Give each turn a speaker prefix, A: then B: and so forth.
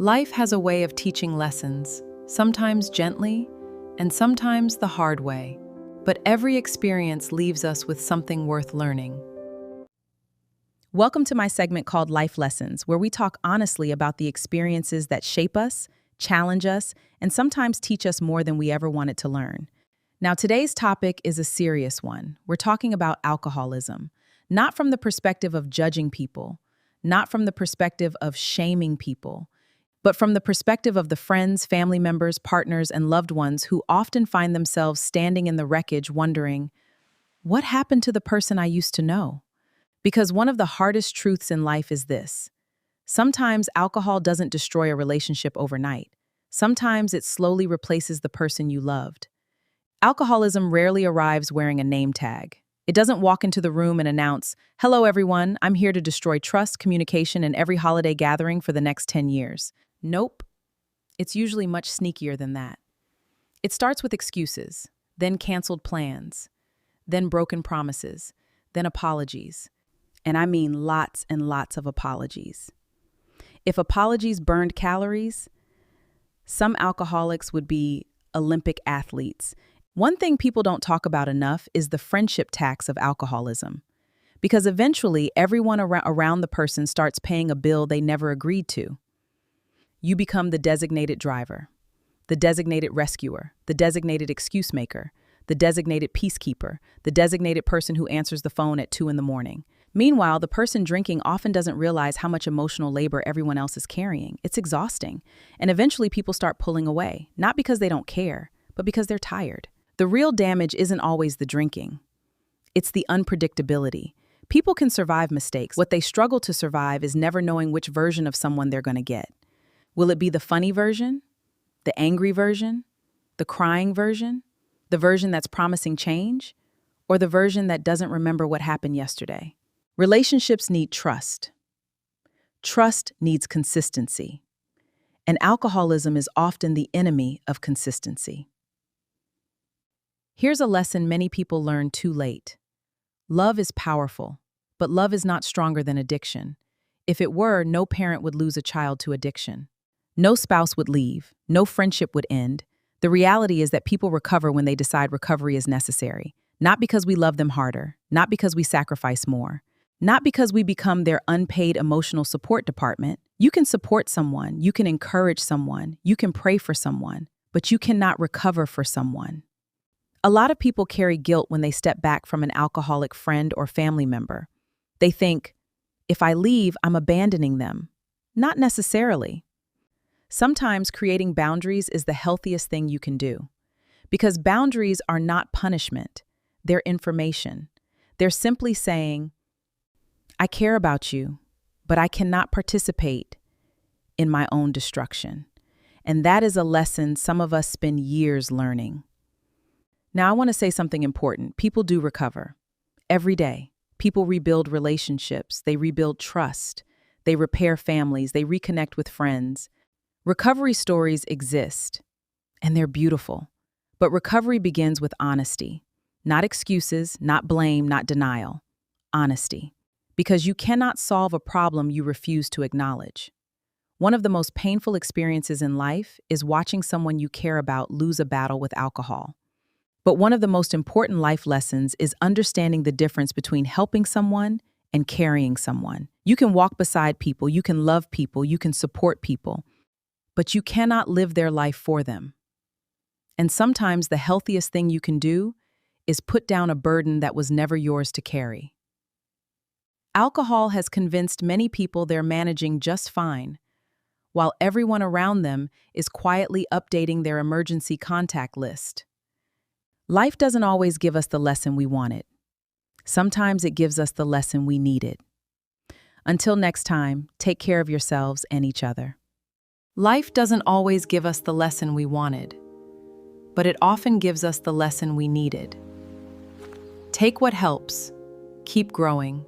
A: Life has a way of teaching lessons, sometimes gently, and sometimes the hard way. But every experience leaves us with something worth learning.
B: Welcome to my segment called Life Lessons, where we talk honestly about the experiences that shape us, challenge us, and sometimes teach us more than we ever wanted to learn. Now, today's topic is a serious one. We're talking about alcoholism, not from the perspective of judging people, not from the perspective of shaming people, but from the perspective of the friends, family members, partners, and loved ones who often find themselves standing in the wreckage wondering, what happened to the person I used to know? Because one of the hardest truths in life is this. Sometimes alcohol doesn't destroy a relationship overnight. Sometimes it slowly replaces the person you loved. Alcoholism rarely arrives wearing a name tag. It doesn't walk into the room and announce, "Hello everyone, I'm here to destroy trust, communication, and every holiday gathering for the next 10 years. Nope. It's usually much sneakier than that. It starts with excuses, then canceled plans, then broken promises, then apologies. And I mean lots and lots of apologies. If apologies burned calories, some alcoholics would be Olympic athletes. One thing people don't talk about enough is the friendship tax of alcoholism. Because eventually, everyone around the person starts paying a bill they never agreed to. You become the designated driver, the designated rescuer, the designated excuse maker, the designated peacekeeper, the designated person who answers the phone at 2 a.m. Meanwhile, the person drinking often doesn't realize how much emotional labor everyone else is carrying. It's exhausting. And eventually people start pulling away, not because they don't care, but because they're tired. The real damage isn't always the drinking. It's the unpredictability. People can survive mistakes. What they struggle to survive is never knowing which version of someone they're going to get. Will it be the funny version, the angry version, the crying version, the version that's promising change, or the version that doesn't remember what happened yesterday? Relationships need trust. Trust needs consistency. And alcoholism is often the enemy of consistency. Here's a lesson many people learn too late. Love is powerful, but love is not stronger than addiction. If it were, no parent would lose a child to addiction. No spouse would leave. No friendship would end. The reality is that people recover when they decide recovery is necessary. Not because we love them harder. Not because we sacrifice more. Not because we become their unpaid emotional support department. You can support someone. You can encourage someone. You can pray for someone. But you cannot recover for someone. A lot of people carry guilt when they step back from an alcoholic friend or family member. They think, if I leave, I'm abandoning them. Not necessarily. Sometimes creating boundaries is the healthiest thing you can do. Because boundaries are not punishment, they're information. They're simply saying, I care about you, but I cannot participate in my own destruction. And that is a lesson some of us spend years learning. Now, I want to say something important. People do recover. Every day, people rebuild relationships, they rebuild trust, they repair families, they reconnect with friends. Recovery stories exist, and they're beautiful. But recovery begins with honesty. Not excuses, not blame, not denial. Honesty. Because you cannot solve a problem you refuse to acknowledge. One of the most painful experiences in life is watching someone you care about lose a battle with alcohol. But one of the most important life lessons is understanding the difference between helping someone and carrying someone. You can walk beside people, you can love people, you can support people, but you cannot live their life for them. And sometimes the healthiest thing you can do is put down a burden that was never yours to carry. Alcohol has convinced many people they're managing just fine, while everyone around them is quietly updating their emergency contact list. Life doesn't always give us the lesson we wanted. Sometimes it gives us the lesson we needed. Until next time, take care of yourselves and each other.
A: Life doesn't always give us the lesson we wanted, but it often gives us the lesson we needed. Take what helps, keep growing,